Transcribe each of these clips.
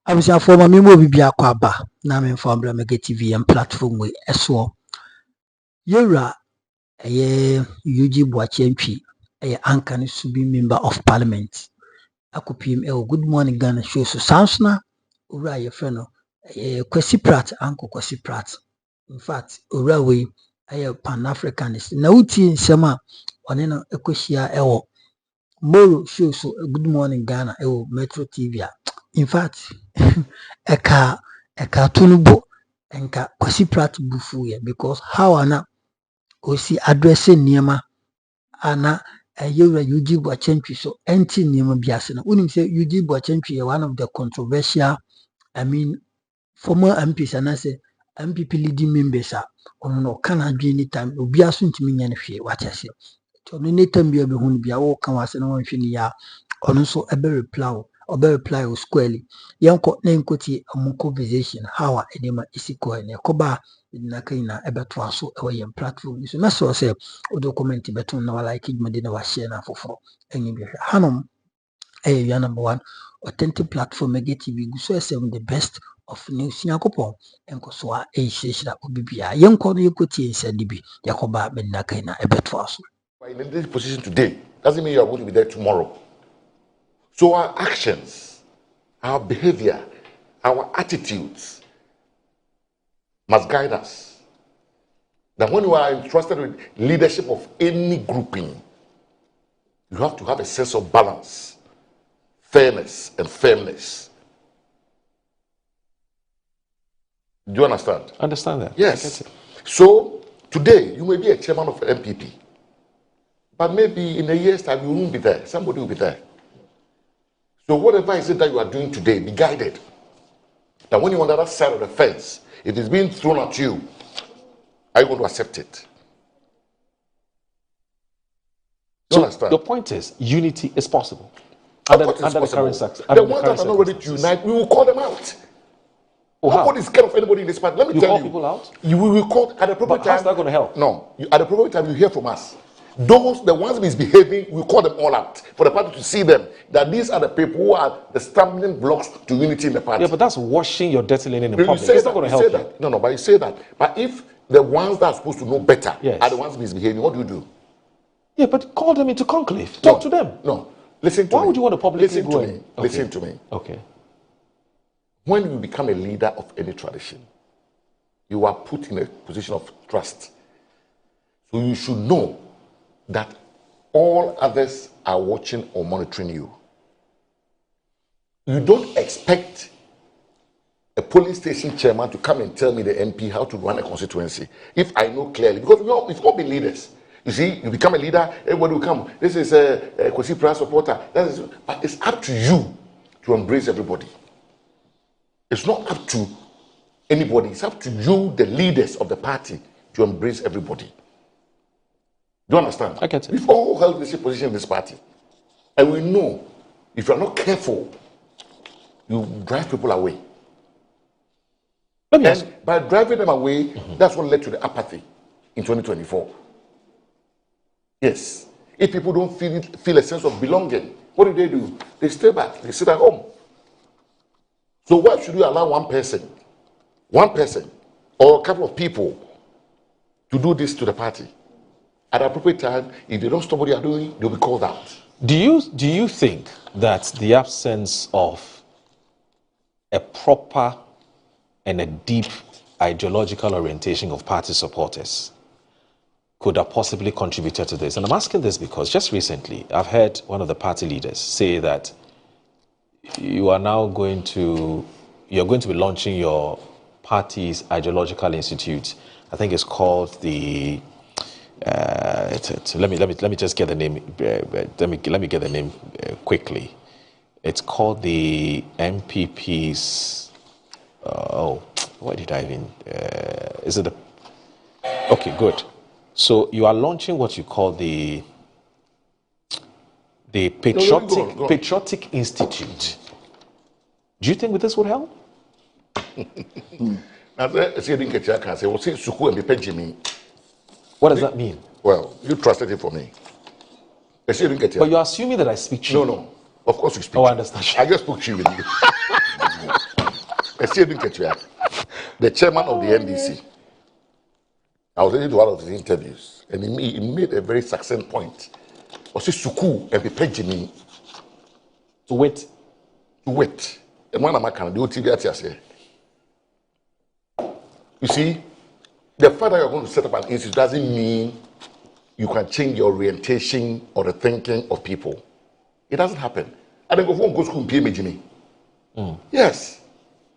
Abisa for mami mo bibia kwa ba na me for Ambra Mega TV and platform we eso. Yura Eugene Boakye Anwti anchor ne to be member of parliament. Akopim good morning Ghana show so sounds na owura ye friend no Kwesi Pratt uncle Kwesi Pratt. In fact owura we pan-africanist. Na uti nsem a one no ekohia ewo Moro show so good morning Ghana Metro TV. In fact eka tunubo enka Kwesi Pratt bufu ye because how ana osi addressing niema ana Yura Eugene Boakye Anwti so anti niema biase na unim say Eugene Boakye Anwti one of the controversial former MPs and I say MPP leading members are on no can any time obi aso ntimi nya ne hwe what I say to no netam bia be hu bia wo kan wase na won hwe ni ya ono so ebe reply o squarely yanko na nkoti amun conversation how edema isiko ne koba na kan na ebe to aso e yem platform so na so say o document beton na like jumade na wa share na foforo enyi bi hanom ya number 1 authentic platform Mega TV gu so SM the best of news yakopon enko so a ehihira obibia yenko no yekoti ensadi bi yakoba be na kan na ebe to aso. In this position today doesn't mean you are going to be there tomorrow. So our actions, our behavior, our attitudes must guide us. That when you are entrusted with leadership of any grouping, you have to have a sense of balance, fairness, and firmness. Do you understand? Understand that. Yes. So today you may be a chairman of NPP, but maybe in a year's time you won't be there. Somebody will be there. So whatever is it that you are doing today, be guided. That when you're on the other side of the fence, it is being thrown at you, are you going to accept it? So your point is unity is possible. Under the current circumstances. The ones that are not ready to unite, we will call them out. Nobody is scared of anybody in this party. Let me tell you. You call people out? You will call at the proper time. How's that going to help? No. At the proper time, you hear from us. The ones misbehaving, we call them all out for the party to see them that these are the people who are the stumbling blocks to unity in the party. Yeah, but that's washing your dirty linen in public. It's not going to help you. No, but you say that. But if the ones that are supposed to know better are the ones misbehaving, what do? Yeah, but call them into conclave. Talk to them. No, listen to me. Why would you want to publicly go in? Listen to me. Okay. When you become a leader of any tradition, you are put in a position of trust. So you should know that all others are watching or monitoring you. You don't expect a polling station chairman to come and tell me, the MP, how to run a constituency. If I know clearly, because we've all been leaders. You see, you become a leader, everybody will come. This is a Kwesi Pratt supporter. But it's up to you to embrace everybody. It's not up to anybody. It's up to you, the leaders of the party, to embrace everybody. Do you understand? I get it. We've all held this position in this party. And we know if you're not careful, you drive people away. And by driving them away, that's what led to the apathy in 2024. Yes. If people don't feel a sense of belonging, what do? They stay back. They sit at home. So why should you allow one person, or a couple of people to do this to the party? At the appropriate time, if they don't stop what they are doing, they'll be called out. Do you think that the absence of a proper and a deep ideological orientation of party supporters could have possibly contributed to this? And I'm asking this because just recently, I've heard one of the party leaders say that you are now going to be launching your party's ideological institute. I think it's called the let me just get the name. Let me get the name quickly. It's called the MPP's. Why did I even? Is it the? Okay, good. So you are launching what you call the Patriotic Institute. Do you think this would help? What does that mean? Well, you trusted it for me. But you're assuming that I speak to you. No. Of course you speak. Oh, I understand. I just spoke to you. the chairman of the NDC. I was listening to one of his interviews, and he made a very succinct point. Was Suku and Pepejimi to wait. And one of my kind of TV. You see, the fact that you're going to set up an institute doesn't mean you can change the orientation or the thinking of people. It doesn't happen. I don't go to school and pay me. Yes.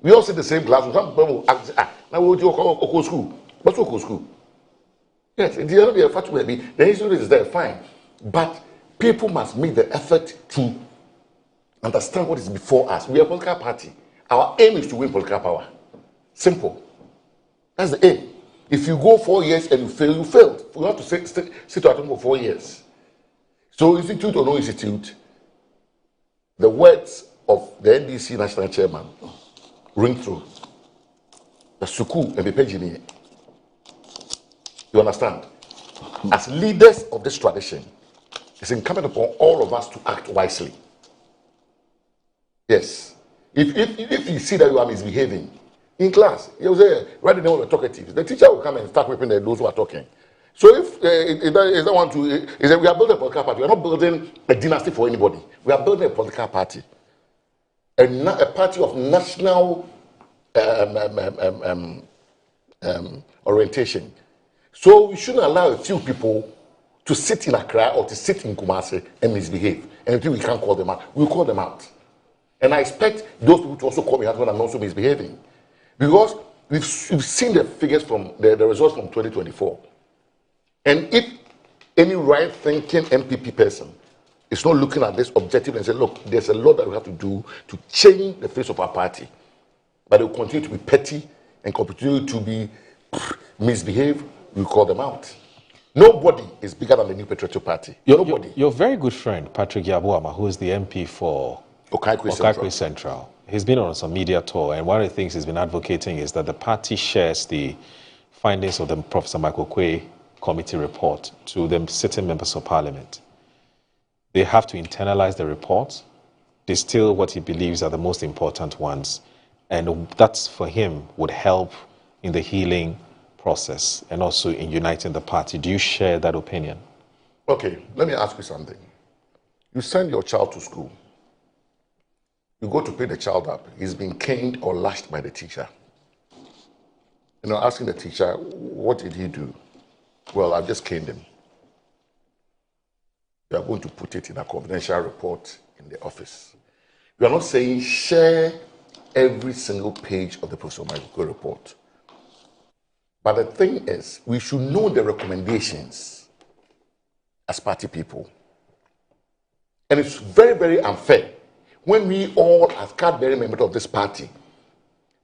We all sit in the same class. Some people ask, now we'll go to school. What's go to school? Yes, the other way, the institute is there, fine. But people must make the effort to understand what is before us. We are a political party. Our aim is to win political power. Simple. That's the aim. If you go 4 years and you fail, you failed. You have to sit at home for 4 years. So, institute or no institute, the words of the NDC national chairman ring through. The Suku and the Pejini. You understand? As leaders of this tradition, it's incumbent upon all of us to act wisely. Yes. If you see that you are misbehaving in class, you say, write the name of the talkatives. The teacher will come and start whipping those who are talking. So if is that want to, is that we are building a political party. We are not building a dynasty for anybody. We are building a political party, a party of national orientation. So we shouldn't allow a few people to sit in Accra or to sit in Kumasi and misbehave. And until we can't call them out, we'll call them out. And I expect those people to also call me out when I'm also misbehaving. Because we've seen the figures from the results from 2024. And if any right-thinking MPP person is not looking at this objective and say, look, there's a lot that we have to do to change the face of our party, but they will continue to be petty and continue to be misbehave, we call them out. Nobody is bigger than the New Patriotic Party. Nobody. Your very good friend, Patrick Yabuama, who is the MP for Okaigwe Central. He's been on some media tour, and one of the things he's been advocating is that the party shares the findings of the Professor Michael Quay committee report to the sitting members of parliament. They have to internalize the report, distill what he believes are the most important ones, and that's for him would help in the healing process and also in uniting the party. Do you share that opinion? Okay, let me ask you something. You send your child to school. You go to pick the child up. He's been caned or lashed by the teacher. You know, asking the teacher, what did he do? Well, I've just caned him. We are going to put it in a confidential report in the office. We are not saying share every single page of the Professor Michael report. But the thing is, we should know the recommendations as party people. And it's very, very unfair when we all, as card-bearing members of this party,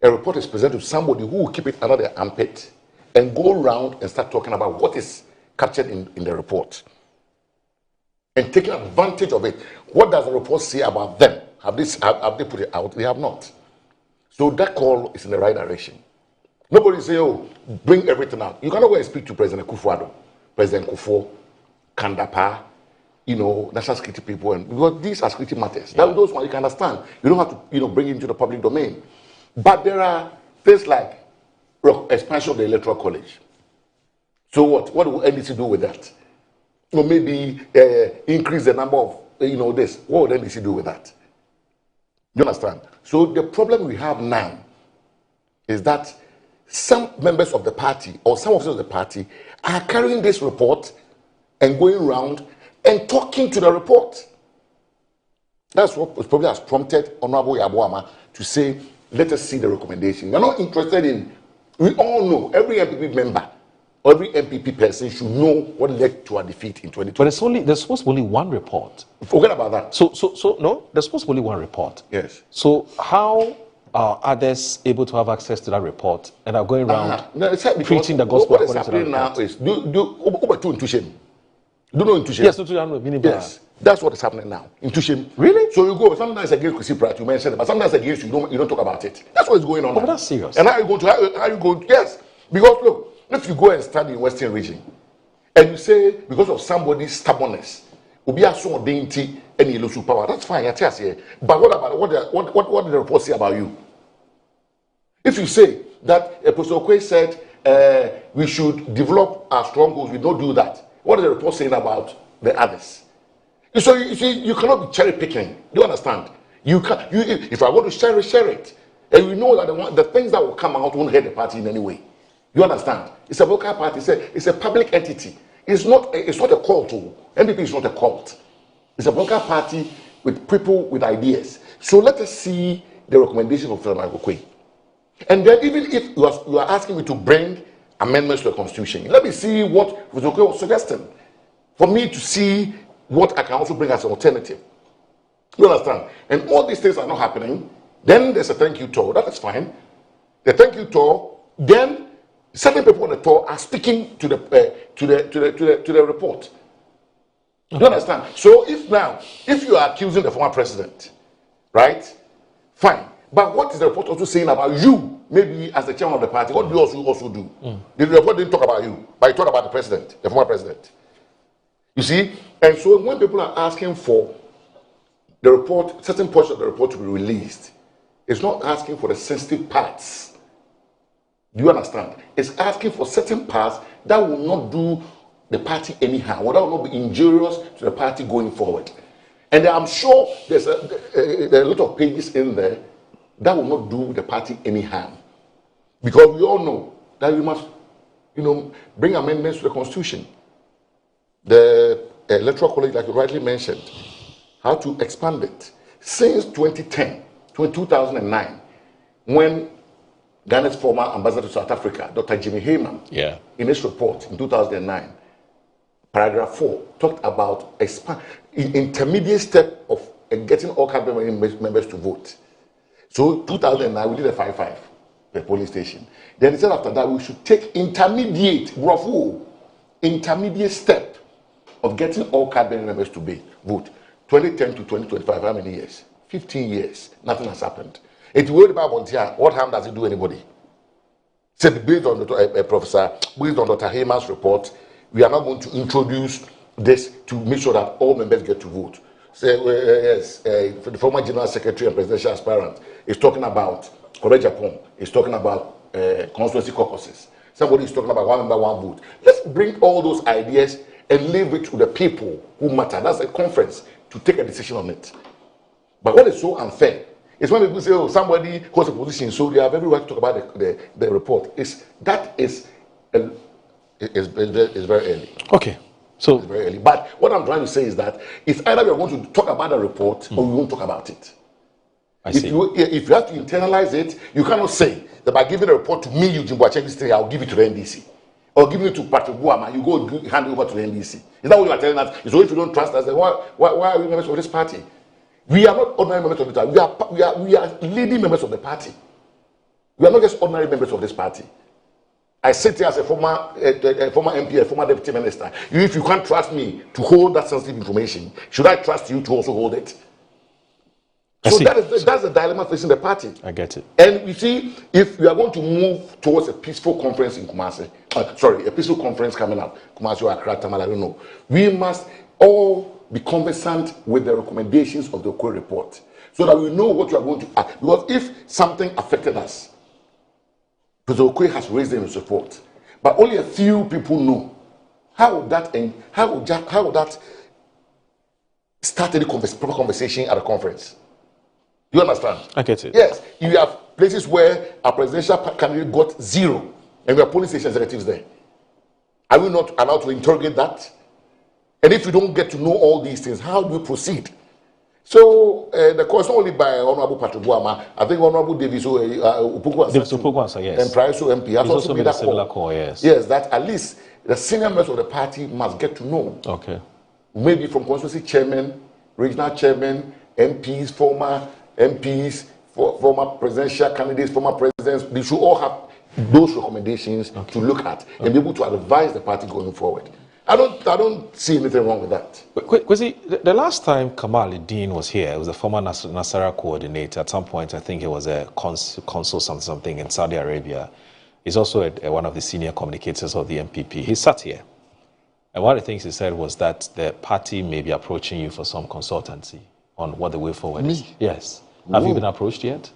a report is presented to somebody who will keep it under their armpit and go around and start talking about what is captured in the report and taking advantage of it. What does the report say about them? Have they put it out? They have not. So that call is in the right direction. Nobody say, oh, bring everything out. You cannot go and speak to President Kufuor, President Kufuor, Kandapa, you know, national security people, and because these are security matters. Yeah. Those ones you can understand. You don't have to, you know, bring it into the public domain. But there are things like expansion of the electoral college. So what? What will NDC do with that? Or maybe increase the number of, you know, this. What would NDC do with that? You understand? So the problem we have now is that some members of the party or some officers of the party are carrying this report and going around and talking to the report. That's what probably has prompted Honorable Yabuama to say, let us see the recommendation. We're not interested in, we all know, every MPP member, every MPP person should know what led to our defeat in 2020. But there's supposed to be only one report. Forget about that. So no, there's supposed to be only one report. Yes. So how are others able to have access to that report and are going around preaching the gospel? What is happening now is, do you know intuition? Yes, that's what is happening now. Intuition. Really? So you go, sometimes against Kwesi Pratt, you mentioned it, but sometimes against you don't talk about it. That's what is going on now. But that's serious. And how you go, yes. Because look, if you go and study in Western region, and you say, because of somebody's stubbornness, Obi so dainty and he lose power, that's fine, but what about what did the report say about you? If you say that Professor Okoye said we should develop our strongholds, we don't do that. What is the report saying about the others? So you see, you cannot be cherry picking. Do you understand? You can. If I want to share it, and we know that the things that will come out won't hurt the party in any way. You understand? It's a local party. It's a public entity. It's not a cult. NPP is not a cult. It's a local party with people with ideas. So let us see the recommendation of President Okoye. And then even if you are asking me to bring amendments to the constitution, let me see what President Okoye was suggesting for me to see what I can also bring as an alternative. You understand? And all these things are not happening. Then there's a thank you tour. That is fine. The thank you tour. Then certain people on the tour are sticking to the report. You understand? So if you are accusing the former president, right? Fine. But what is the report also saying about you? Maybe as the chairman of the party, what do you also do? The report didn't talk about you, but it talked about the president, the former president. You see? And so when people are asking for the report, certain portions of the report to be released, it's not asking for the sensitive parts. Do you understand? It's asking for certain parts that will not do the party anyhow, or that will not be injurious to the party going forward. And I'm sure there are a lot of pages in there that will not do the party any harm. Because we all know that we must, bring amendments to the constitution. The electoral college, like you rightly mentioned, how to expand it. Since 2009, when Ghana's former ambassador to South Africa, Dr. Jimmy Heyman, in his report in 2009, paragraph 4, talked about intermediate step of getting all cabinet members to vote. So 2009, we did a 5-5, the polling station. Then he said after that, we should take intermediate step of getting all cabinet members to vote. 2010 to 2025, how many years? 15 years. Nothing has happened. It's worried about volunteer. What harm does it do anybody? Said based on based on Dr. Heyman's report, we are not going to introduce this to make sure that all members get to vote. The former general secretary and presidential aspirant is talking about Korea Japan, is talking about constituency caucuses. Somebody is talking about one member, one vote. Let's bring all those ideas and leave it to the people who matter. That's a conference to take a decision on it. But what is so unfair is when people say, oh, somebody holds a position, so they have every right to talk about the report. Is very early. Okay. So it's very early. But what I'm trying to say is that it's either we are going to talk about the report or we won't talk about it. If you have to internalize it, you cannot say that by giving a report to me, Eugene Boakye Anwti, I'll give it to the NDC. Or giving it to Patrick Buama, you go hand it over to the NDC. Is that what you are telling us? So if you don't trust us, then why are we members of this party? We are not ordinary members of the party. We are leading members of the party. We are not just ordinary members of this party. I sit here as a former MP, a former deputy minister. If you can't trust me to hold that sensitive information, should I trust you to also hold it? So that's the dilemma facing the party. I get it. And you see, if we are going to move towards a peaceful conference in Kumasi, a peaceful conference coming up, Kumasi or Accra, Tamale, I don't know, we must all be conversant with the recommendations of the Okoye report so that we know what we are going to act. Because if something affected us, President Okoye has raised them in support, but only a few people know. How would that start any proper conversation at a conference? You understand? I get it. Yes, you have places where a presidential candidate got 0, and we have police station executives there. Are we not allowed to interrogate that? And if you don't get to know all these things, how do you proceed? So the course not only by Honorable Patrick Buama, I think Honorable Davis Opoku, yes, and Praiso MP has also made a similar call. Yes, that at least the senior members of the party must get to know. Okay, maybe from constituency chairman, regional chairman, MPs, former MPs, former presidential candidates, former presidents. They should all have those recommendations to look at and be able to advise the party going forward. I don't see anything wrong with that. Kwesi, the last time Kamal Dean was here, it was a former Nasara coordinator. At some point, I think he was a consul something in Saudi Arabia. He's also one of the senior communicators of the NPP. He sat here. And one of the things he said was that the party may be approaching you for some consultancy on what the way forward is. Yes. Have you been approached yet?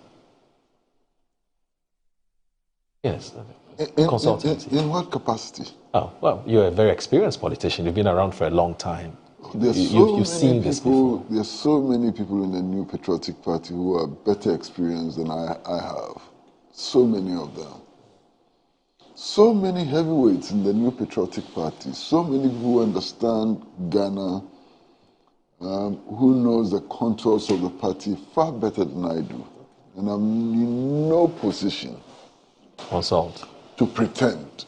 Yes. In Consultancy. in what capacity? Oh, well, you're a very experienced politician. You've been around for a long time. You've seen this before. There's so many people in the New Patriotic Party who are better experienced than I have. So many of them. So many heavyweights in the New Patriotic Party. So many people who understand Ghana, who knows the contours of the party far better than I do. And I'm in no position to pretend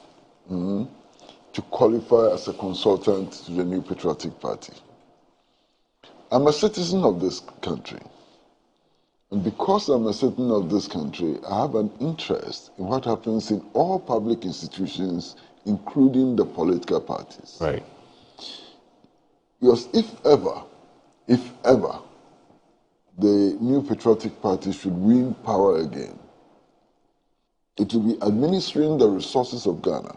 to qualify as a consultant to the New Patriotic Party. I'm a citizen of this country. And because I'm a citizen of this country, I have an interest in what happens in all public institutions, including the political parties. Right. Because if ever, the New Patriotic Party should win power again, it will be administering the resources of Ghana.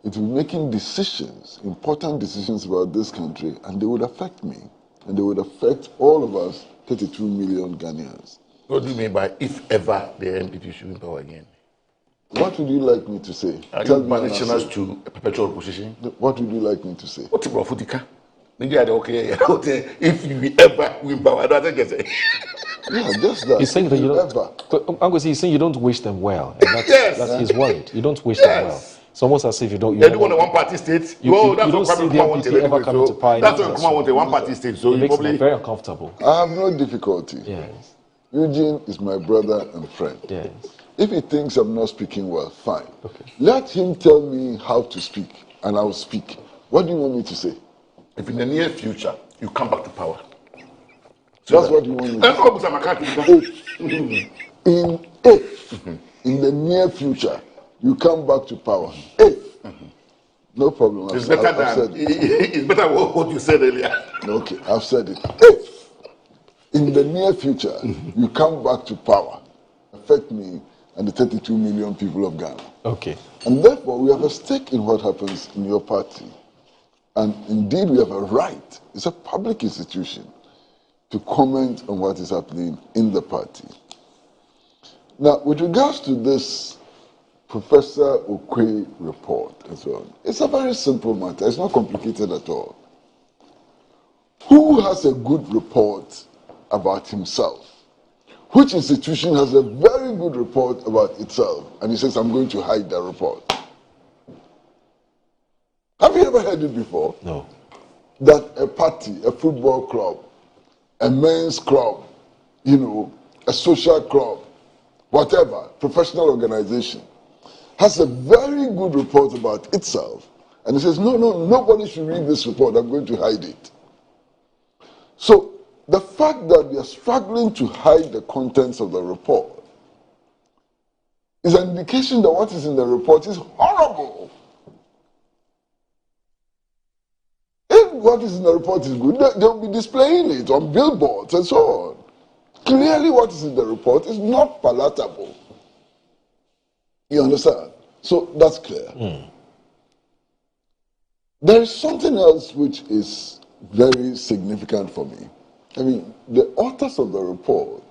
It will be making decisions, important decisions about this country, and they would affect me. And they would affect all of us, 32 million Ghanaians. What do you mean by if ever the NPP should win power again? What would you like me to say? Tell me banishing us to a perpetual opposition. What would you like me to say? What about Futika? If you ever win power, I don't think it's yeah, just that. He's saying that you don't. Uncle, he's saying you don't wish them well. And that's his worried. You don't wish them well. It's almost as if you don't. They do want a one-party state. You don't see the NPP ever coming to power. That's why Nkrumah want a one-party state. So it makes me very uncomfortable. I have no difficulty. Yes. Eugene is my brother and friend. Yes. If he thinks I'm not speaking well, fine. Okay. Let him tell me how to speak, and I'll speak. What do you want me to say? If in the near future you come back to power. So that's what you want me to say. In the near future, you come back to power. No problem. It's better what you said earlier. Okay, I've said it. In the near future, you come back to power, affect me and the 32 million people of Ghana. Okay. And therefore, we have a stake in what happens in your party. And indeed, we have a right, it's a public institution, to comment on what is happening in the party. Now, with regards to this Professor Boakye report and so on, it's a very simple matter. It's not complicated at all. Who has a good report about himself? Which institution has a very good report about itself? And he says, I'm going to hide the report. Have you ever heard it before? No. That a party, a football club, a men's club, a social club, whatever, professional organization, has a very good report about itself, and it says, no, nobody should read this report, I'm going to hide it. So, the fact that we are struggling to hide the contents of the report is an indication that what is in the report is horrible. If what is in the report is good, they'll be displaying it on billboards and so on. Clearly what is in the report is not palatable. You understand? So that's clear. There is something else which is very significant for me. I mean, the authors of the report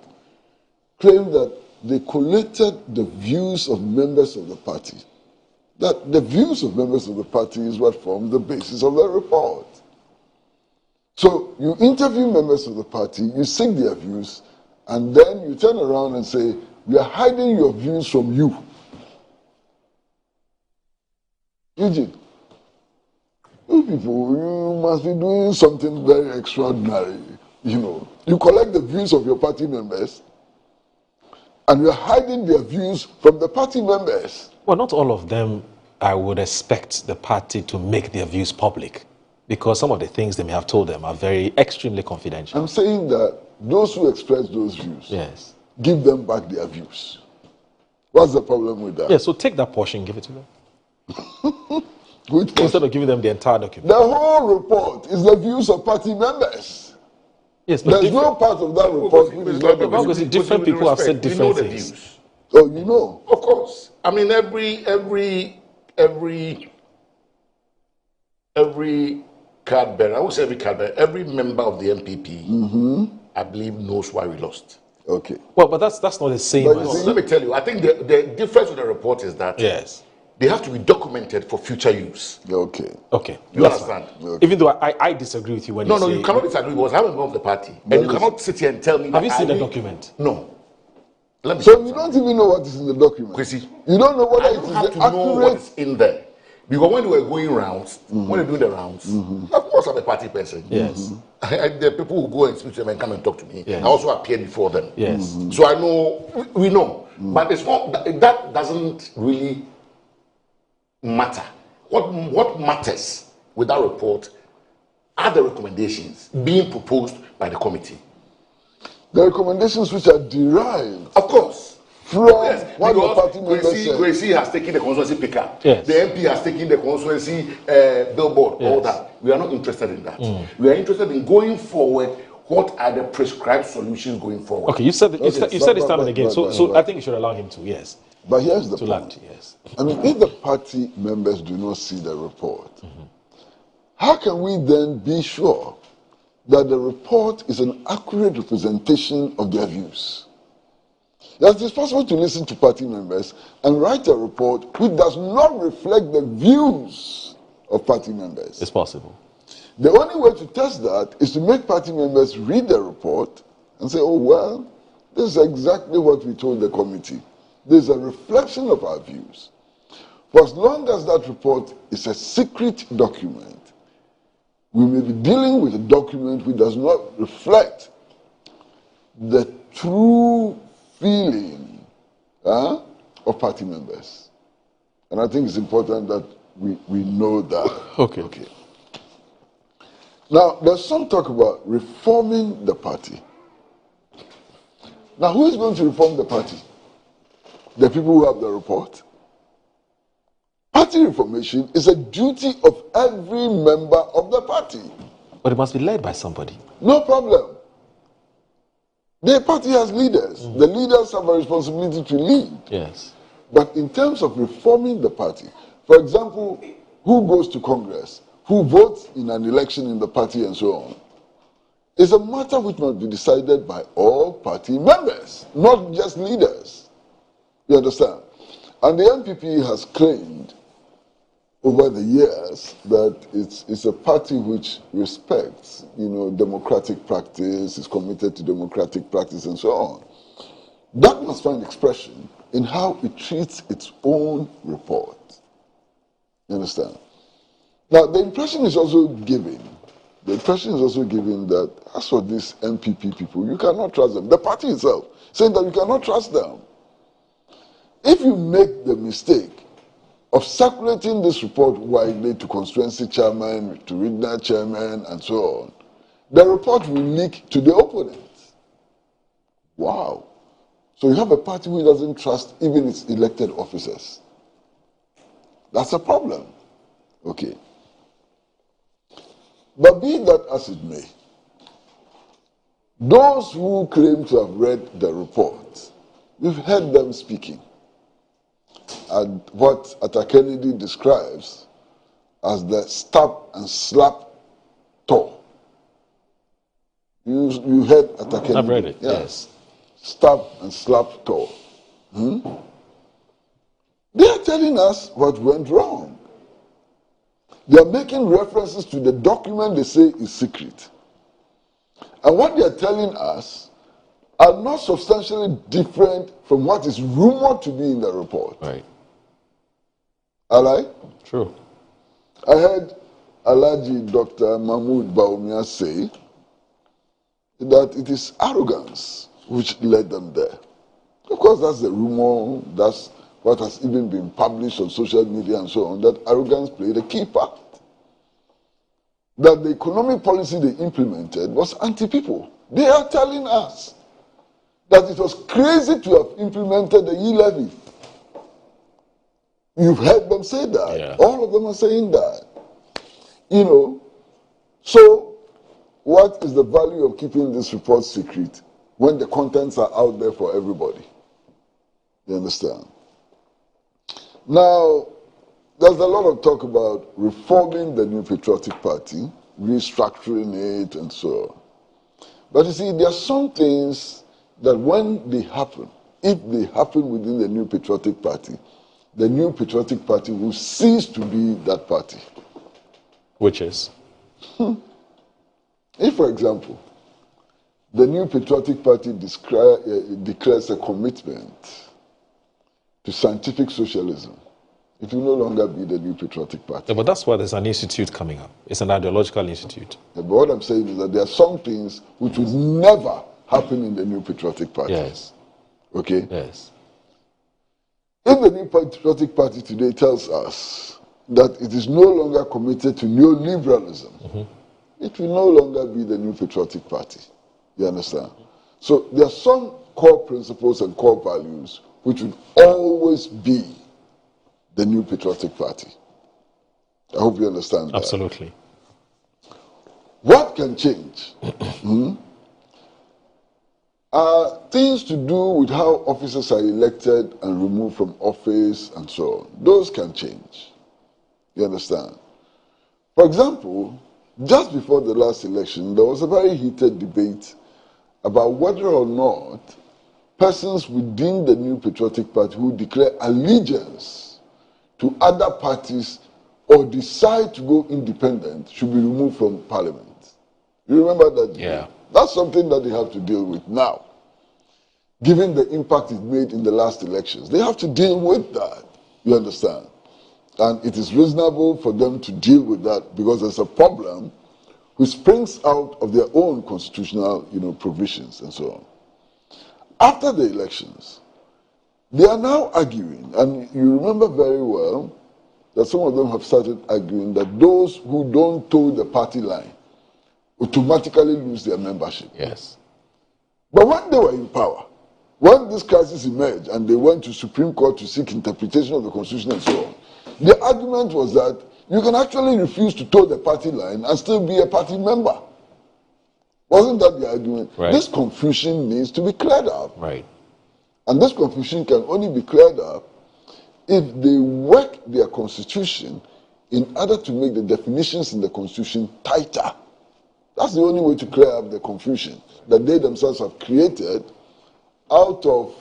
claim that they collated the views of members of the party. That the views of members of the party is what forms the basis of the report. So you interview members of the party, you seek their views, and then you turn around and say, we are hiding your views from you. Eugene, you people, you must be doing something very extraordinary. You collect the views of your party members, and you are hiding their views from the party members. Well, not all of them, I would expect the party to make their views public, because some of the things they may have told them are very extremely confidential. I'm saying that those who express those views, yes, give them back their views. What's the problem with that? Yeah, so take that portion, give it to them. Which portion? Instead of giving them the entire document. The whole report is the views of party members. Yes, but there's no part of that report which is not because different people have said different things. Views. Oh, you know? Of course. I mean, every card bearer, I would say every card bearer, every member of the NPP, I believe, knows why we lost. Okay. Well, but that's not the same But as... you see- Let me tell you, I think the difference with the report is that Yes. they have to be documented for future use. Okay. Okay. You that's understand? fine. Okay. Even though I disagree with you when No, you no, say... you cannot disagree because I'm a member of the party. But And you listen- cannot sit here and tell me that Have you seen I the need- document? No. Let me So tell you something. don't even know what is in the document. Kwesi, You don't know whether I it don't is have the to know what accurate. is in there. Because when they were going rounds, when they're doing the rounds, of course I'm a party person. Yes. The people who go and speak to them and come and talk to me, Yes. I also appear before them. Yes. So I know, we know. But it's not, that doesn't really matter. What matters with that report are the recommendations being proposed by the committee. The recommendations which are derived Of course. from Yes, what the because party members said. Kwesi has taken the constituency picker. Yes. The MP has taken the constituency billboard, all Yes. that. We are not interested in that. We are interested in going forward. What are the prescribed solutions going forward? Okay, you said Okay, this time and again, so but- I think you should allow him to, yes. But here's the To point. land, yes. I mean, if the party members do not see the report, how can we then be sure that the report is an accurate representation of their views? That it's possible to listen to party members and write a report which does not reflect the views of party members. It's possible. The only way to test that is to make party members read the report and say, oh, well, this is exactly what we told the committee. This is a reflection of our views. For as long as that report is a secret document, we may be dealing with a document which does not reflect the true feeling of party members. And I think it's important that we know that. Okay. Now, there's some talk about reforming the party. Now, who is going to reform the party? The people who have the report? Party reformation is a duty of every member of the party. But it must be led by somebody. No problem. The party has leaders. The leaders have a responsibility to lead. Yes. But in terms of reforming the party, for example, who goes to Congress, who votes in an election in the party and so on, is a matter which must be decided by all party members, not just leaders. You understand? And the NPP has claimed over the years that it's a party which respects, democratic practice, is committed to democratic practice and so on. That must find expression in how it treats its own report. You understand? Now, the impression is also given that as for these NPP people, you cannot trust them. The party itself saying that you cannot trust them. If you make the mistake of circulating this report widely to constituency chairman, to regional chairman, and so on, the report will leak to the opponents. Wow. So you have a party who doesn't trust even its elected officers. That's a problem. Okay. But be that as it may, those who claim to have read the report, we've heard them speaking and what Atta Kennedy describes as the stab and slap tour. You heard Atta Kennedy? I've read it, Yeah. yes. Stab and slap tour. They are telling us what went wrong. They are making references to the document they say is secret. And what they are telling us are not substantially different from what is rumored to be in the report. Right. All right? True. I heard Alhaji Dr. Mahmoud Bawumia say that it is arrogance which led them there. Of course, that's the rumor, that's what has even been published on social media and so on, that arrogance played a key part. That the economic policy they implemented was anti-people. They are telling us that it was crazy to have implemented the e-levy. You've heard them say that. Yeah. All of them are saying that. So what is the value of keeping this report secret when the contents are out there for everybody? You understand? Now, there's a lot of talk about reforming the New Patriotic Party, restructuring it and so on. But you see, there are some things that when they happen, if they happen within the New Patriotic Party, the New Patriotic Party will cease to be that party. Which is? If, for example, the New Patriotic Party declares a commitment to scientific socialism, it will no longer be the New Patriotic Party. Yeah, but that's why there's an institute coming up. It's an ideological institute. Yeah, but what I'm saying is that there are some things which would never happen in the New Patriotic Party. Yes. Okay? Yes. If the New Patriotic Party today tells us that it is no longer committed to neoliberalism, it will no longer be the New Patriotic Party. You understand? So there are some core principles and core values which would always be the New Patriotic Party. I hope you understand that. Absolutely. What can change? Things to do with how officers are elected and removed from office and so on. Those can change. You understand? For example, just before the last election, there was a very heated debate about whether or not persons within the New Patriotic Party who declare allegiance to other parties or decide to go independent should be removed from parliament. You remember that? Yeah. That's something that they have to deal with now. Given the impact it made in the last elections, they have to deal with that. You understand? And it is reasonable for them to deal with that because there's a problem which springs out of their own constitutional, provisions and so on. After the elections, they are now arguing, and you remember very well that some of them have started arguing that those who don't toe the party line automatically lose their membership. Yes. But when they were in power, when this crisis emerged and they went to Supreme Court to seek interpretation of the Constitution and so on, the argument was that you can actually refuse to toe the party line and still be a party member. Wasn't that the argument? Right. This confusion needs to be cleared up. Right. And this confusion can only be cleared up if they work their constitution in order to make the definitions in the constitution tighter. That's the only way to clear up the confusion that they themselves have created out of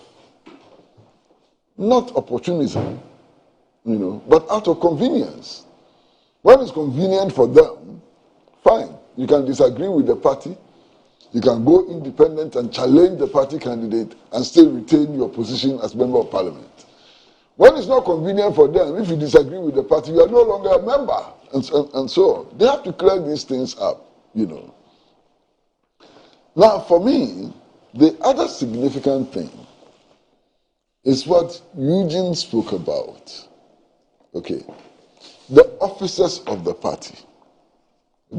not opportunism, but out of convenience. When it's convenient for them, fine. You can disagree with the party. You can go independent and challenge the party candidate and still retain your position as member of parliament. When it's not convenient for them, if you disagree with the party, you are no longer a member, and so on. They have to clear these things up, Now, for me, the other significant thing is what Eugene spoke about. Okay. The officers of the party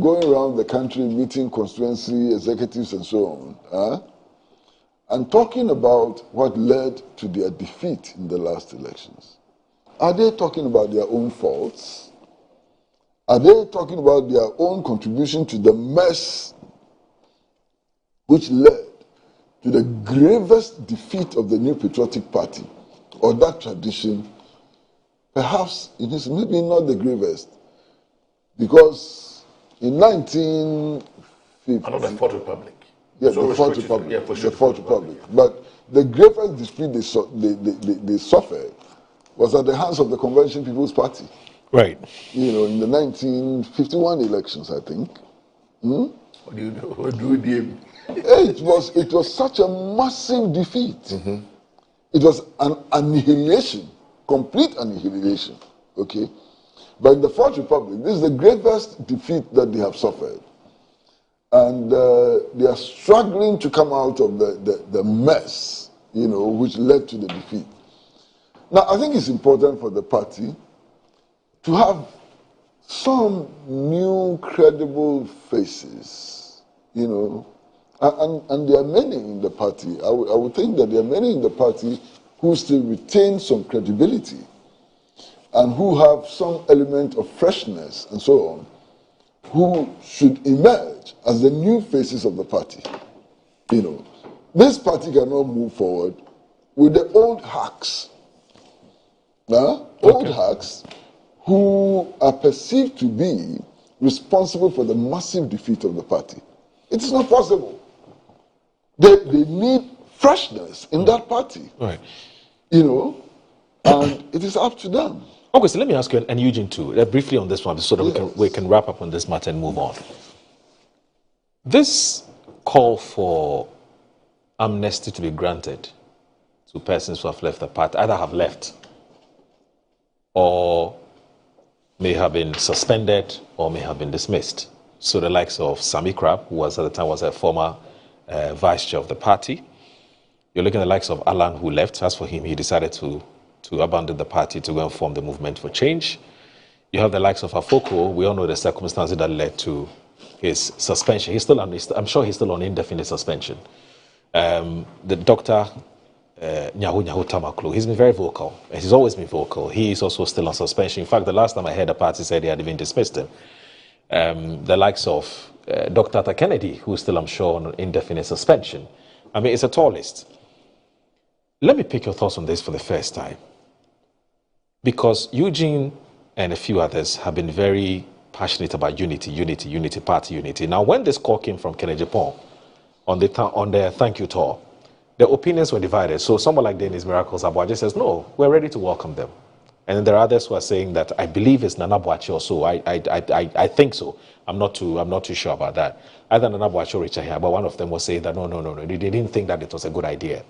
going around the country meeting constituency executives and so on, and talking about what led to their defeat in the last elections. Are they talking about their own faults? Are they talking about their own contribution to the mess which led to the gravest defeat of the New Patriotic Party, or that tradition? Perhaps it is maybe not the gravest, because in 1950... Another Fourth Republic. Yeah, So the Fourth restricted, Republic. yeah, for sure, The Fourth Republic. But the gravest defeat they suffered was at the hands of the Convention People's Party. Right. In the 1951 elections, I think. What do you do? What do you do? It was such a massive defeat. It was an annihilation, complete annihilation. Okay? But in the Fourth Republic, this is the gravest defeat that they have suffered. And they are struggling to come out of the mess, which led to the defeat. Now, I think it's important for the party to have some new credible faces, and there are many in the party. I would think that there are many in the party who still retain some credibility and who have some element of freshness and so on, who should emerge as the new faces of the party. This party cannot move forward with the old hacks. Old hacks who are perceived to be responsible for the massive defeat of the party. It is not possible. They need freshness in that party. Right. You know, and it is up to them. Okay, so let me ask you, and Eugene too, briefly on this one, so that we can wrap up on this matter and move on. This call for amnesty to be granted to persons who have left the party, either have left or may have been suspended or may have been dismissed. So the likes of Sammy Crab, who was at the time was a former vice chair of the party. You're looking at the likes of Alan, who left. As for him, he decided to abandon the party to go and form the Movement for Change. You have the likes of Afoko. We all know the circumstances that led to his suspension. He's still on, I'm sure he's still on indefinite suspension. The doctor, Nyahu Tamaklo, he's been very vocal. He's always been vocal. He is also still on suspension. In fact, the last time I heard the party said they had even dismissed him. The likes of Dr. Arthur Kennedy, who is still, I'm sure, on indefinite suspension. I mean, it's a tall list. Let me pick your thoughts on this for the first time. Because Eugene and a few others have been very passionate about unity, party unity. Now, when this call came from Kennedy Pong on the thank you tour, the opinions were divided. So someone like Dennis Miracles Abuaje says, no, we're ready to welcome them. And then there are others who are saying that I believe it's Nana Boakye or so. I think so. I'm not too sure about that. Either Nana Boakye or Richard here, but one of them was saying that no. They didn't think that it was a good idea.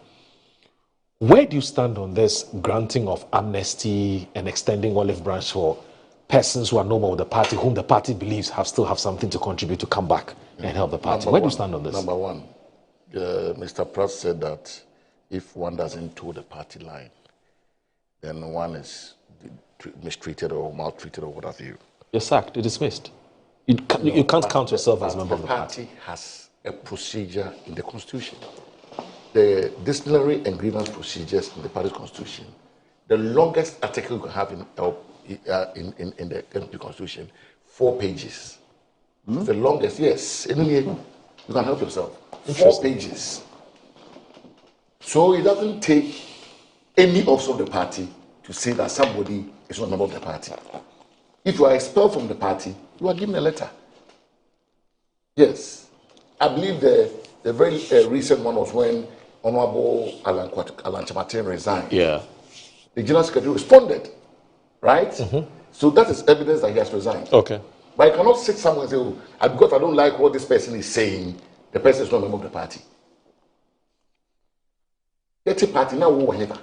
Where do you stand on this granting of amnesty and extending olive branch for persons who are no more with the party, whom the party believes still have something to contribute to come back and help the party? Where do you stand on this? Number one, Mr. Pratt said that if one doesn't toe the party line, then one is mistreated or maltreated or what have you. You're sacked, you're dismissed. You can't count yourself as a member of the party. The party has a procedure in the constitution. The disciplinary and grievance procedures in the party's constitution, the longest article you can have in the NPP constitution, 4 pages. The longest, yes. Anyway, you can help yourself. 4 pages. So it doesn't take any officer of the party to say that somebody is not a member of the party. If you are expelled from the party, you are given a letter. Yes. I believe the very recent one was when Honorable Alan Chamatin resigned. Yeah. The General Secretary responded, right? So that is evidence that he has resigned. Okay. But I cannot sit somewhere and say, oh, because I don't like what this person is saying, the person is not a member of the party. It's a party now, whatever.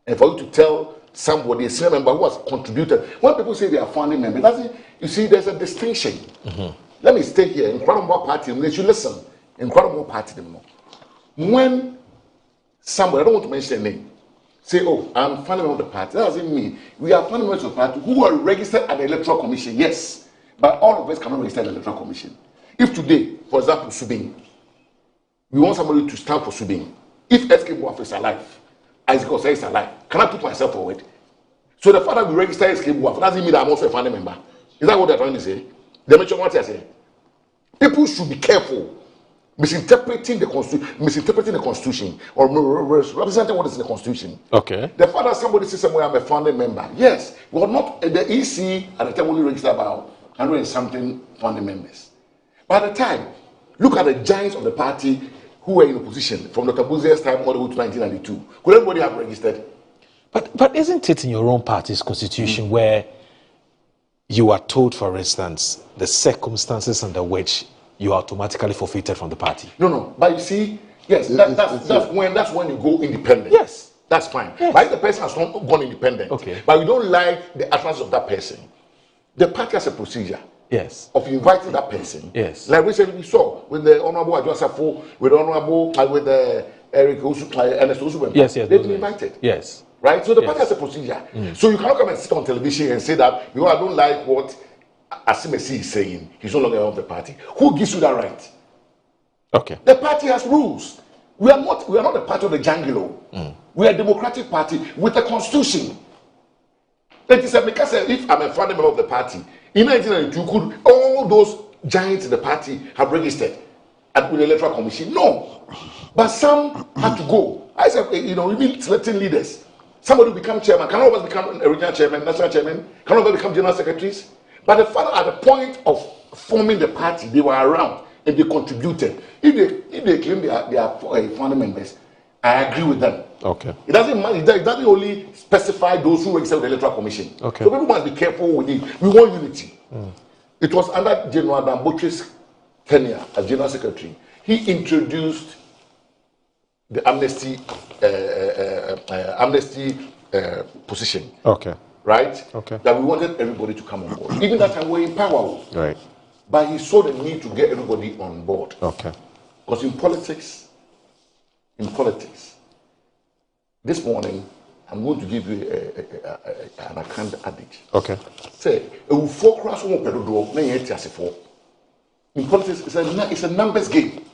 And for you to tell somebody, a senior member who has contributed, when people say they are founding members, you see, there's a distinction. Let me stay here. In Kwanumba party, they should listen. In Kwanumba party, they know. When somebody, I don't want to mention a name, say, oh, I'm founding member of the party, that doesn't mean we are founding members of the party who are registered at the Electoral Commission, yes, but all of us cannot register at the Electoral Commission. If today, for example, Subing, we want somebody to stand for Subing, if SK Buaf is alive, Isaac Osei is alive, can I put myself forward? So the fact that we register SK Buaf doesn't mean that I'm also a founding member. Is that what they're trying to say? They mention what I say. People should be careful misinterpreting the constitution, or representing what is in the constitution. Okay. The fact that somebody says somewhere I'm a founding member, yes, we are not the EC at the time only registered about 100 and something founding members. By the time, look at the giants of the party who were in opposition from Dr. Buzia's time all the way to 1992. Could anybody have registered? But isn't it in your own party's constitution where you are told, for instance, the circumstances under which you are automatically forfeited from the party? No. But you see, yes, that's when you go independent. Yes. That's fine. Yes. But if the person has not gone independent, okay, but you don't like the utterance of that person, the party has a procedure. Yes. Of inviting that person. Yes. Like recently we saw with the Honorable Adjosafo, with the Honorable, with the Eric Ernest Osuben. Yes. They've been invited. Yes. Right? So the party has a procedure. So you cannot come and sit on television and say that, because I don't like what Asimesi is saying, he's no longer of the party. Who gives you that right? Okay. The party has rules. We are not a party of the Jangilo. We are a democratic party with a constitution. It is because if I'm a founding member of the party, in 1992, could all those giants in the party have registered at the Electoral Commission? No. But some had to go. I said, even selecting leaders. Somebody will become chairman. Can all of us become a regional chairman, national chairman? Can all of us become general secretaries? But the fact at the point of forming the party, they were around and they contributed. If they claim they are founding members, I agree with them. Okay. It doesn't matter. It doesn't only specify those who register with the Electoral Commission. Okay. So people must be careful with it. We want unity. It was under General Boakye's tenure as General Secretary. He introduced the amnesty position. Okay. Right? Okay. That we wanted everybody to come on board. Even that time we were in power. Right. But he saw the need to get everybody on board. Okay. Because in politics, this morning, I'm going to give you an account adage. Okay. Say, in politics, it's a numbers game.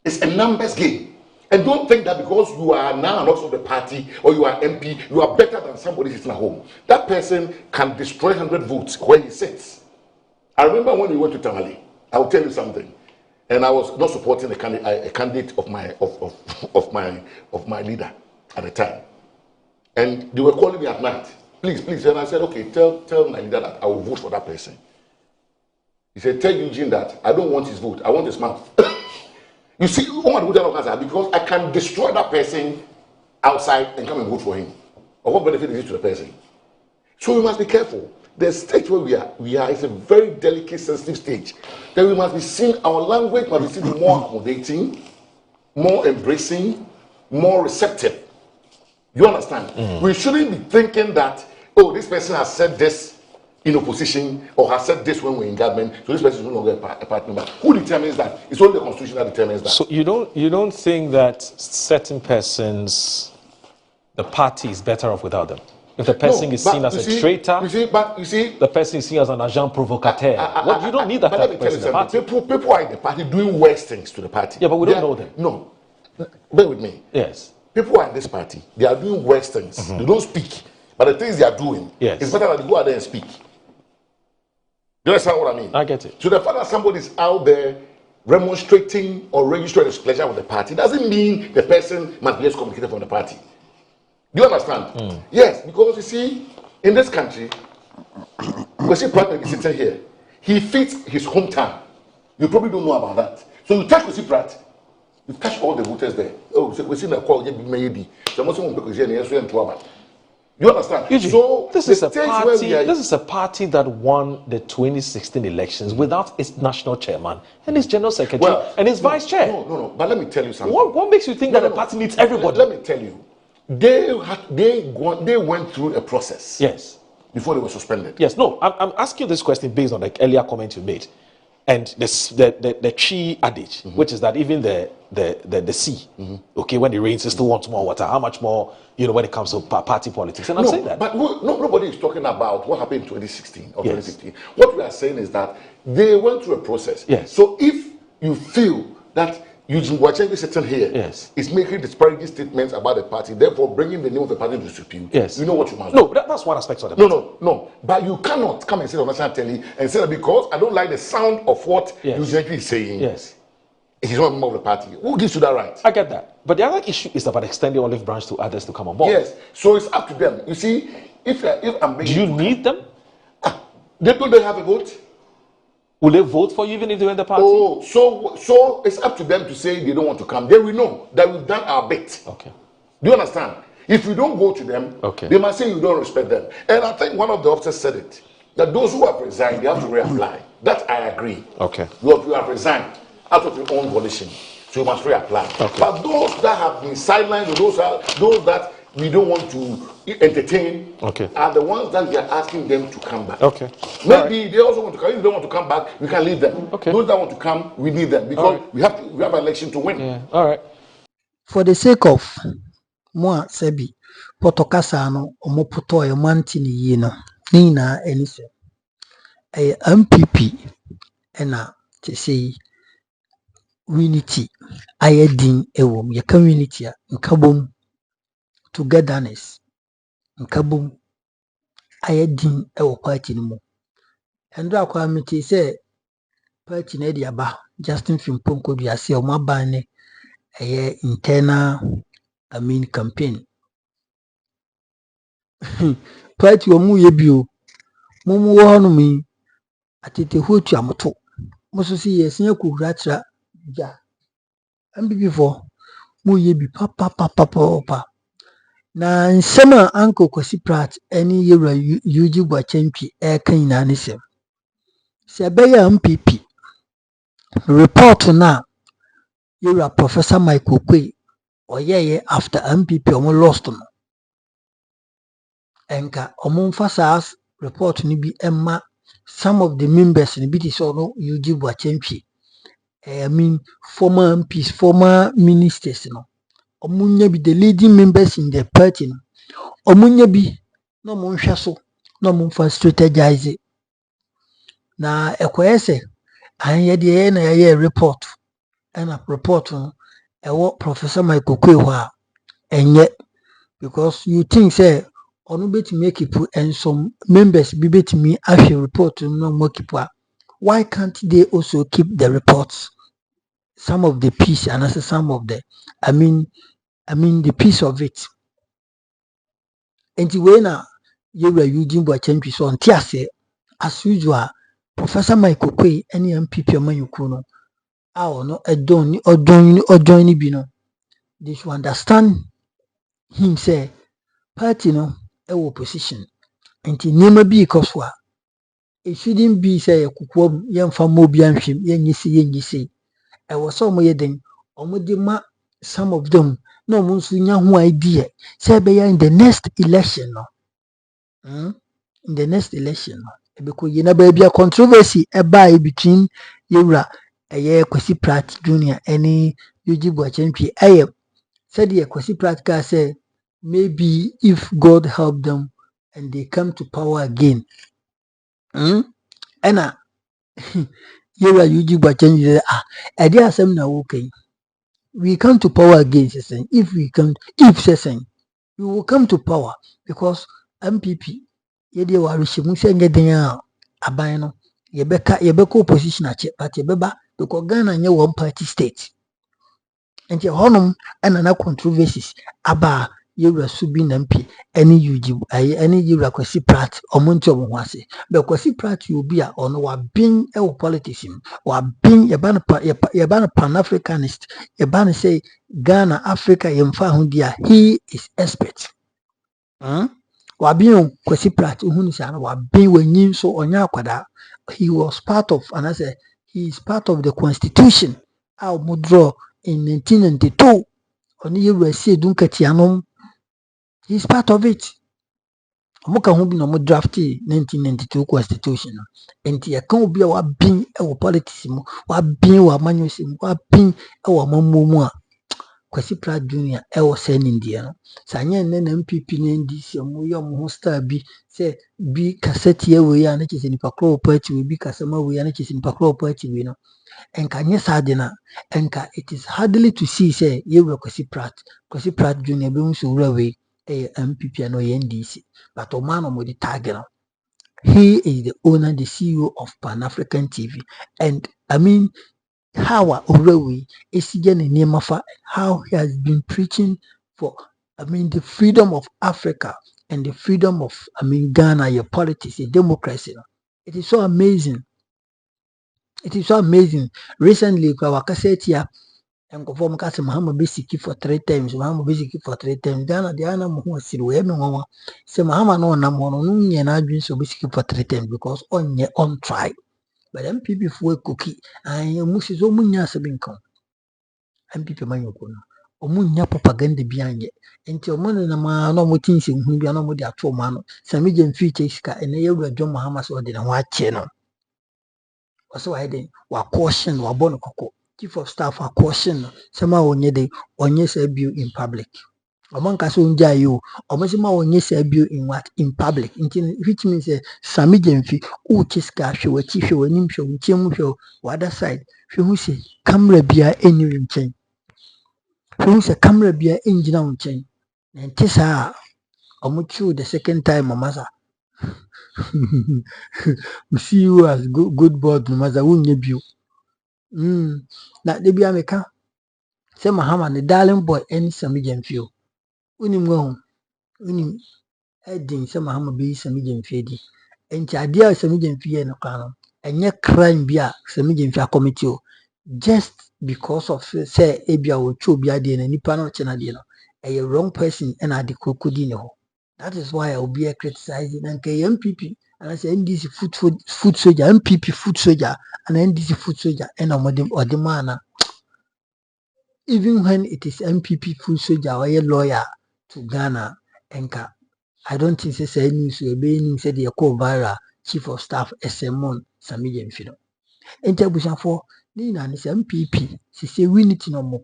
It's a numbers game. And don't think that because you are now not of the party or you are MP, you are better than somebody sitting at home. That person can destroy 100 votes where he sits. I remember when we went to Tamale, I will tell you something. And I was not supporting a candidate of my leader at the time. And they were calling me at night. Please. And I said, okay, tell my leader that I will vote for that person. He said, tell Eugene that I don't want his vote. I want his mouth. You see, because I can destroy that person outside and come and vote for him. Or what benefit is it to the person? So we must be careful. The stage where we are is a very delicate, sensitive stage. Then we must be seen, our language must be seen more accommodating, more embracing, more receptive. You understand? We shouldn't be thinking that, oh, this person has said this in opposition or has said this when we're in government, so this person is no longer a party member. Who determines that? It's only the Constitution that determines that. So you don't think that certain persons, the party is better off without them? If the person is seen as a traitor, the person is seen as an agent provocateur. You don't need that type of person in the party. People are in the party doing worse things to the party. Yeah, but we don't know them. No, bear with me. Yes. People are in this party. They are doing worse things. They don't speak, but the things they are doing, it's better that they go out there and speak. Do you understand what I mean? I get it. So the fact that somebody is out there remonstrating or registering displeasure with the party doesn't mean the person must be excommunicated from the party. Do you understand? Yes, because you see, in this country, Kwesi Pratt may be sitting here. He fits his hometown. You probably don't know about that. So you touch Kwesi Pratt, you touch all the voters there. Oh, so Kwesi na call you be maybe. You understand? Eugene, so this is a party that won the 2016 elections without its national chairman and its general secretary and its vice chair. No. But let me tell you something. What makes you think that the party needs everybody? Let me tell you. They went through a process. Yes. Before they were suspended. Yes. No, I'm asking this question based on the earlier comment you made. And the Chi adage, which is that even the sea, okay, when it rains, it still wants more water. How much more, when it comes to party politics? And I'm saying that. But nobody is talking about what happened in 2016 or 2015. What we are saying is that they went through a process. Yes. So if you feel that Eugene Boakye Anwti sitting here is making disparaging statements about the party, therefore bringing the name of the party into disrepute, you know what you must do. No, that's one aspect of the party. No. But you cannot come and sit on national telly and say that because I don't like the sound of what Eugene Boakye is saying, he's not a member of the party. Who gives you that right? I get that. But the other issue is about extending olive branch to others to come on board. Yes. So it's up to them. You see, if I'm being... Do you need them? They have a vote. Will they vote for you even if they were in the party? Oh, so it's up to them to say they don't want to come. Then we know that we've done our bit. Okay. Do you understand? If you don't go to them, they must say you don't respect them. And I think one of the officers said it, that those who have resigned, they have to reapply. That I agree. Okay. You have resigned out of your own volition, so you must reapply. Okay. But those that have been sidelined, or those that we don't want to entertain, are the ones that we are asking them to come back. Okay. Maybe they also want to come. If they don't want to come back, we can leave them. Okay. Those that want to come, we need them because we have an election to win. Yeah. All right. For the sake of moi sebi potokasa no omopoto e manti ni yi no ni na enise e MPP ena te sei unity ayedin ewom ye kan unity a nkabom togetherness nkabom ayedin ewo party ni mo endo akwa miti se party na dia ba Justin Fimponko dua se o maban ne internal campaign party omu ye bio mumu wo hanu mi atete hotu amoto muso si yesia kuhura tra ja MPP for mu ye bi papa na nsema Uncle Kwesi Pratt any yewra Eugene Boakye Anwti eka nyina ne se be ya MPP report na yewra Professor Michael Kwei oyeye after MPP omo lost no enka omo mfa report ni bi emma some of the members ni bi ti so no Eugene Boakye Anwti I mean former MPs, former ministers no omunya bi the leading members in the party no omunya bi no mo nhwe so no mo mfa strategize na ekoyese anye de na ye report and a report no ewo Professor Michael Kwei ho a enye because you think say onu betimi keep and some members bi betimi ahwe report no mo keep a why can't they also keep the reports, some of the piece and also some of the I mean the piece of it. And when you were Eugene Boakye Anwti so until say as usual Professor Michael Kwei any MPP amanyuku no no odon bi no they should understand him say party no opposition and nema bi because it shouldn't be say kukuo yemfa mo bi anhwem yenyisi I was so mo yeden omudi ma some of them no mo nso nya ho idea say be in the next election no in the next election no because you know be a controversy by between yewra Kwesi Pratt Jr. any Eugene Boakye Anwti said Kwesi Pratt ka say maybe if God help them and they come to power again and yewra Eugene Boakye Anwti ade asem na wo kai we come to power again saying if we will come to power because MPP yede wa reshimu se ngeden a aban no yebeka opposition ache but yebeba because Ghana nye one party state and ye honum and na controversies aba yewra subi na MP any UG any yewra Kwesi Pratt omonti omo ho ase be Kwesi Pratt you be a ono wa bin e wo politics wa bin yeba no pan Africanist yeba say Ghana Africa yemfa ho dia he is expert wabin Kwesi Pratt uhunu sa no wabin wanyin so onya akwada he was part of and I say he is part of the constitution our draw in 1992 oni yewra sie dunkatianom he is part of it omuka ho bi no mo draft 1992 constitution no enti ya kan obi a wabin e wo politics mu wabin wa manyosi mu wabin e wo mamumu a Kwesi Pratt Jr. was saying India. No? Sanya and then MPP and NDC, Muyam Hosta be say be cassette here we are not in Pacro party, we be Casama, we are not in Pacro party, we know. And can yes, Adina, and it is hardly to see, say, you were Kwesi Pratt Jr. being so away a MPP and NDC, but Omano with the target. He is the owner, the CEO of Pan African TV, and I mean, how Orewe is how he has been preaching for the freedom of Africa and the freedom of Ghana, your politics, your democracy. It is so amazing. It is so amazing. Recently, our cassette here and conform Casa Mahama basically for 3 times. Mahama basically for 3 times. Ghana, the Anna Mohu Silwe, Mama. Say Mahama no Namono, and I've been so basically for 3 times because on try. But MPP for cookie and Musis Omunya Sabinko. MPP Mayoko. Omunya propaganda behind it. And your money na ma no mutin se hu bia no mo de ato ma no. Sami gen feature sika ene ye wura John Mahama so de na wa che no. Also I den wa caution wa bono koko. Chief of staff wa caution no. Sama onye de onye se bill in public. Among kaso unja you, omazima onye se bill in what? In public. Which means Sami Jenfi, chiska hwe chi hwe nim hwe nchemu hwe other side. Hwe hu se camera bia eni nchen. Hwe hu se camera bia engina nchen. Na ntisa omuchu the second time mamaza. We see you as good board mamaza unye bill. Na debi ameka se Mahama the darling boy any Sami Jenfi. Unim Edding some Mahama be Sami Jenfi. And Chadia Sami Jenfi and Okano. And yet crime be a Sami Jenfi committee. Just because of say ebia wo twa obi ade na nipa no che na de no a wrong person and ade krokodi ne ho. That is why I will be criticizing and MPP and I say NDC food soldier, MPP food soldier, and NDC food soldier, and or the man. Even when it is MPP food soldier or a lawyer to Ghana, enka, I don't think say news will be said the viral chief of staff SMon Sami Mfido. Enter for Nina is MPP, she say we need to know more.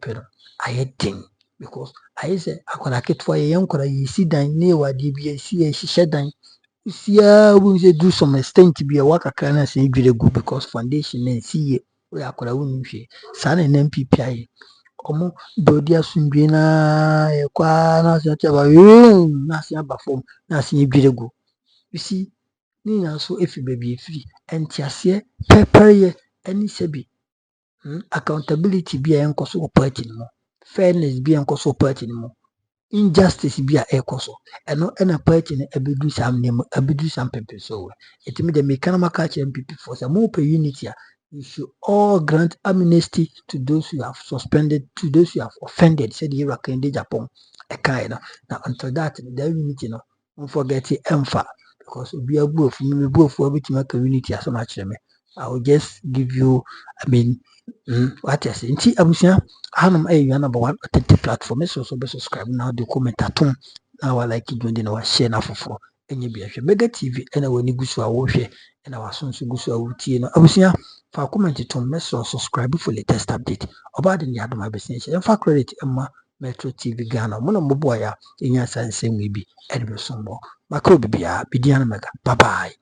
I think because I say I could get for a young could I see down near what DBC she shed down. Yeah, we say do some extent to be a worker can say be good because foundation and see we are could win son and MPP. Omo body asundwe na kwa na se chaba na se aba form na se edwirego. You see, ni na so efi baby efi entiase pepper any sebi. Accountability be a enkoso party no. Fairness be enkoso party no. Injustice be a ekoso. Eno ena party ne ebedu sam name ebedu sam pepe so. It me the mechanical catch MPP for some more unity. You should all grant amnesty to those who have suspended, to those who have offended. Said the Iraq and Japan. A kind. Now until that, the unity no. Don't forget the EMFA because we are both for every community as much. I will just give you. I mean. What I say, nti abusia hanum ayi number one authentic platform so be subscribe now the comment atom now I like it when na wa share na foforo enye bi ahwe Mega TV ena wani gusu a wo hwe ena wa sonso gusu a wutie no abusia fa comment tom message subscribe for latest update oba de ni adom abesia she fa credit emma Metro TV Ghana mo no mboa ya enya sanse mwe bi ene be sombo makro bibia bidia na mega bye bye.